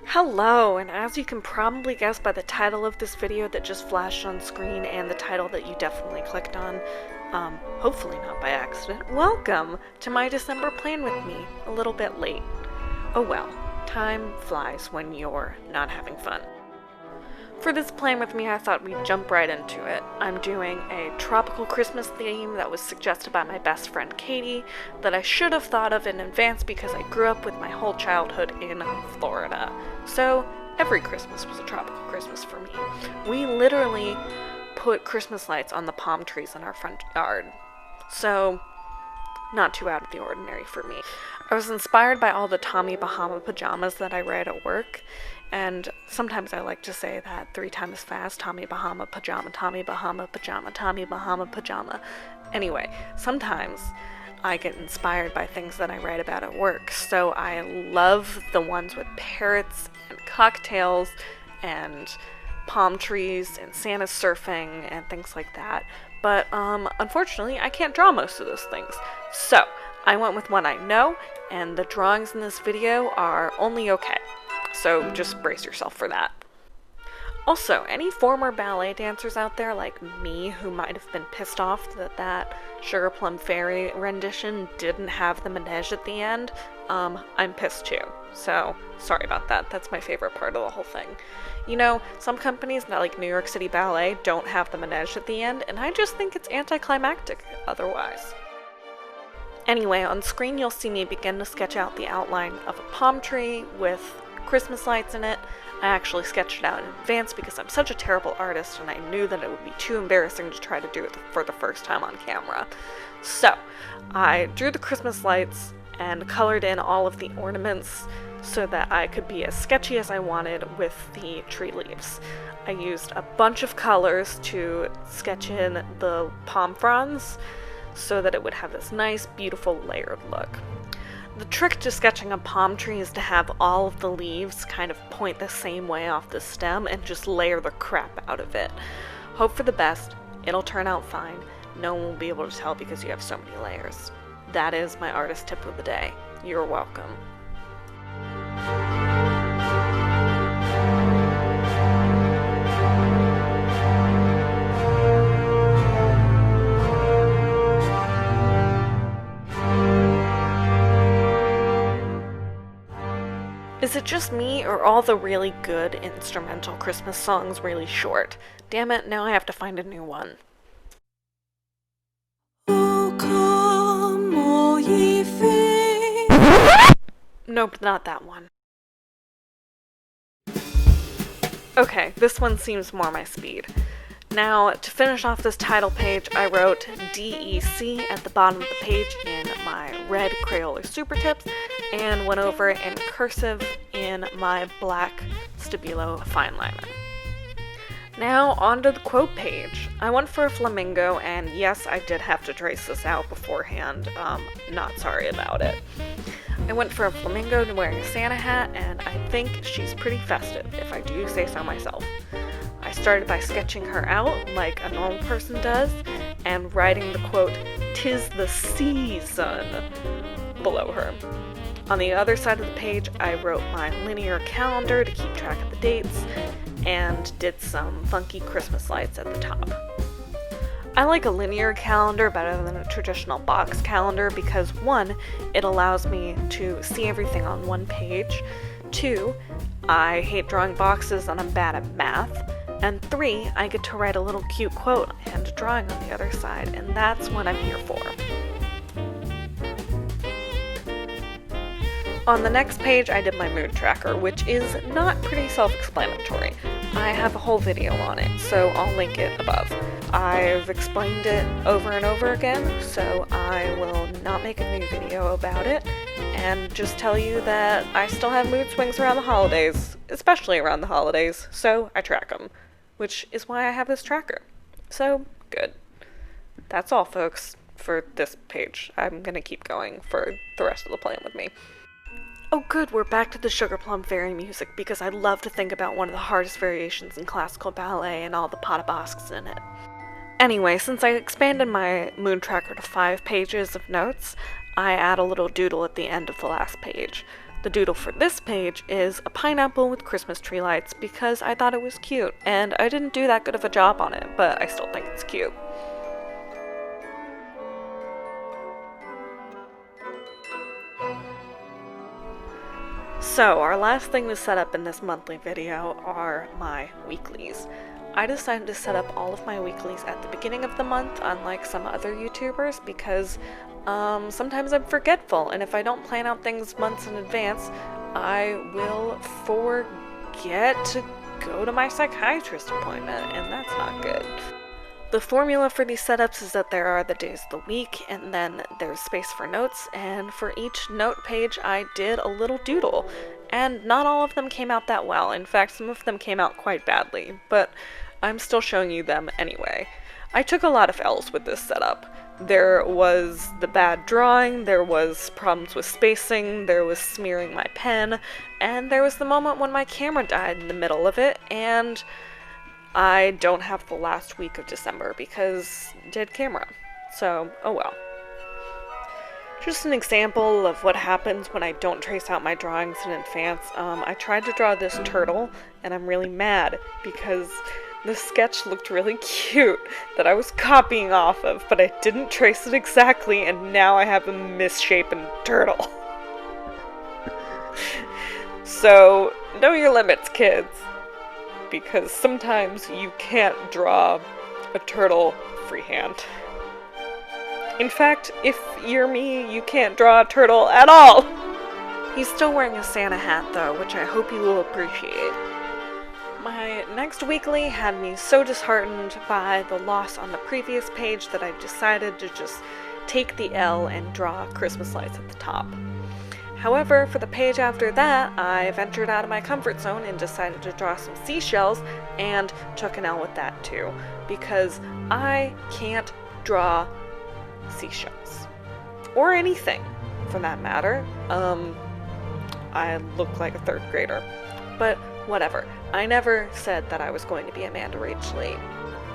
Hello, and as you can probably guess by the title of this video that just flashed on screen and the title that you definitely clicked on, hopefully not by accident, welcome to my December plan with me, a little bit late. Oh well, time flies when you're not having fun. For this plan with me, I thought we'd jump right into it. I'm doing a tropical Christmas theme that was suggested by my best friend Katie that I should have thought of in advance because I grew up with my whole childhood in Florida. So every Christmas was a tropical Christmas for me. We literally put Christmas lights on the palm trees in our front yard. So not too out of the ordinary for me. I was inspired by all the Tommy Bahama pajamas that I read at work. And sometimes I like to say that 3 times fast, Tommy Bahama pajama, Tommy Bahama pajama, Tommy Bahama pajama. Anyway, sometimes I get inspired by things that I write about at work. So I love the ones with parrots and cocktails and palm trees and Santa surfing and things like that. But unfortunately, I can't draw most of those things. So I went with what I know, and the drawings in this video are only okay. So just brace yourself for that. Also, any former ballet dancers out there like me who might have been pissed off that Sugar Plum Fairy rendition didn't have the manege at the end, I'm pissed too. So, sorry about that. That's my favorite part of the whole thing. You know, some companies, not like New York City Ballet, don't have the manege at the end, and I just think it's anticlimactic otherwise. Anyway, on screen you'll see me begin to sketch out the outline of a palm tree with Christmas lights in it. I actually sketched it out in advance because I'm such a terrible artist and I knew that it would be too embarrassing to try to do it for the first time on camera. So, I drew the Christmas lights and colored in all of the ornaments so that I could be as sketchy as I wanted with the tree leaves. I used a bunch of colors to sketch in the palm fronds so that it would have this nice, beautiful, layered look. The trick to sketching a palm tree is to have all of the leaves kind of point the same way off the stem and just layer the crap out of it. Hope for the best, it'll turn out fine. No one will be able to tell because you have so many layers. That is my artist tip of the day. You're welcome. Is it just me, or all the really good instrumental Christmas songs really short? Damn it, now I have to find a new one. Oh, come, all ye faithful. Nope, not that one. Okay, this one seems more my speed. Now, to finish off this title page, I wrote DEC at the bottom of the page in my red Crayola Supertips and went over it in cursive in my black Stabilo fineliner. Now, onto the quote page. I went for a flamingo, and yes, I did have to trace this out beforehand. Not sorry about it. I went for a flamingo wearing a Santa hat, and I think she's pretty festive, if I do say so myself. I started by sketching her out like a normal person does and writing the quote, "'Tis the season," below her. On the other side of the page, I wrote my linear calendar to keep track of the dates and did some funky Christmas lights at the top. I like a linear calendar better than a traditional box calendar because 1, it allows me to see everything on one page, 2, I hate drawing boxes and I'm bad at math, and 3, I get to write a little cute quote and a drawing on the other side, and that's what I'm here for. On the next page, I did my mood tracker, which is not pretty self-explanatory. I have a whole video on it, so I'll link it above. I've explained it over and over again, so I will not make a new video about it, and just tell you that I still have mood swings around the holidays, especially around the holidays, so I track them, which is why I have this tracker. So, good. That's all, folks, for this page. I'm gonna keep going for the rest of the plan with me. Oh good, we're back to the Sugar Plum Fairy music because I love to think about one of the hardest variations in classical ballet and all the pas de basques in it. Anyway, since I expanded my mood tracker to 5 pages of notes, I add a little doodle at the end of the last page. The doodle for this page is a pineapple with Christmas tree lights because I thought it was cute, and I didn't do that good of a job on it, but I still think it's cute. So, our last thing to set up in this monthly video are my weeklies. I decided to set up all of my weeklies at the beginning of the month, unlike some other YouTubers, because sometimes I'm forgetful, and if I don't plan out things months in advance, I will forget to go to my psychiatrist appointment, and that's not good. The formula for these setups is that there are the days of the week, and then there's space for notes, and for each note page I did a little doodle, and not all of them came out that well. In fact, some of them came out quite badly, but I'm still showing you them anyway. I took a lot of L's with this setup. There was the bad drawing, there was problems with spacing, there was smearing my pen, and there was the moment when my camera died in the middle of it, and I don't have the last week of December because dead camera. So, oh well. Just an example of what happens when I don't trace out my drawings in advance. I tried to draw this turtle, and I'm really mad because the sketch looked really cute that I was copying off of, but I didn't trace it exactly, and now I have a misshapen turtle. So, know your limits, kids. Because sometimes you can't draw a turtle freehand. In fact, if you're me, you can't draw a turtle at all! He's still wearing a Santa hat though, which I hope you will appreciate. My next weekly had me so disheartened by the loss on the previous page that I decided to just take the L and draw Christmas lights at the top. However, for the page after that, I ventured out of my comfort zone and decided to draw some seashells, and took an L with that too, because I can't draw seashells. Or anything, for that matter. I look like a third grader. But whatever. I never said that I was going to be amandarachlee.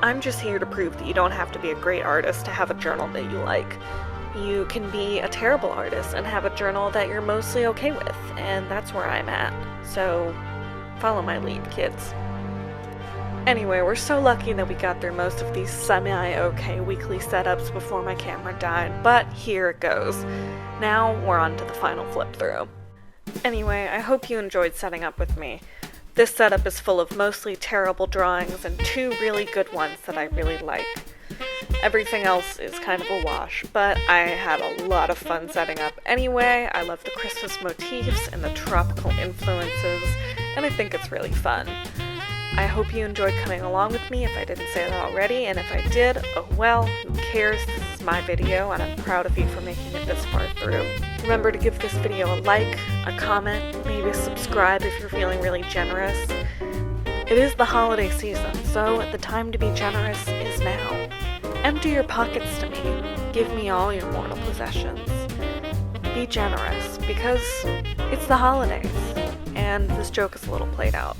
I'm just here to prove that you don't have to be a great artist to have a journal that you like. You can be a terrible artist and have a journal that you're mostly okay with, and that's where I'm at. So, follow my lead, kids. Anyway, we're so lucky that we got through most of these semi-okay weekly setups before my camera died, but here it goes. Now, we're on to the final flip-through. Anyway, I hope you enjoyed setting up with me. This setup is full of mostly terrible drawings and 2 really good ones that I really like. Everything else is kind of a wash, but I had a lot of fun setting up anyway. I love the Christmas motifs and the tropical influences, and I think it's really fun. I hope you enjoyed coming along with me if I didn't say that already, and if I did, oh well, who cares? This is my video, and I'm proud of you for making it this far through. Remember to give this video a like, a comment, maybe a subscribe if you're feeling really generous. It is the holiday season, so the time to be generous is now. Empty your pockets to me. Give me all your mortal possessions. Be generous, because it's the holidays, and this joke is a little played out.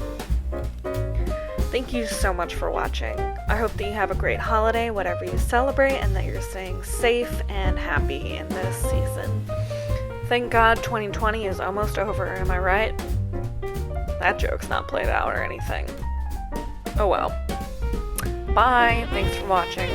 Thank you so much for watching. I hope that you have a great holiday, whatever you celebrate, and that you're staying safe and happy in this season. Thank God 2020 is almost over, am I right? That joke's not played out or anything. Oh well. Bye, thanks for watching.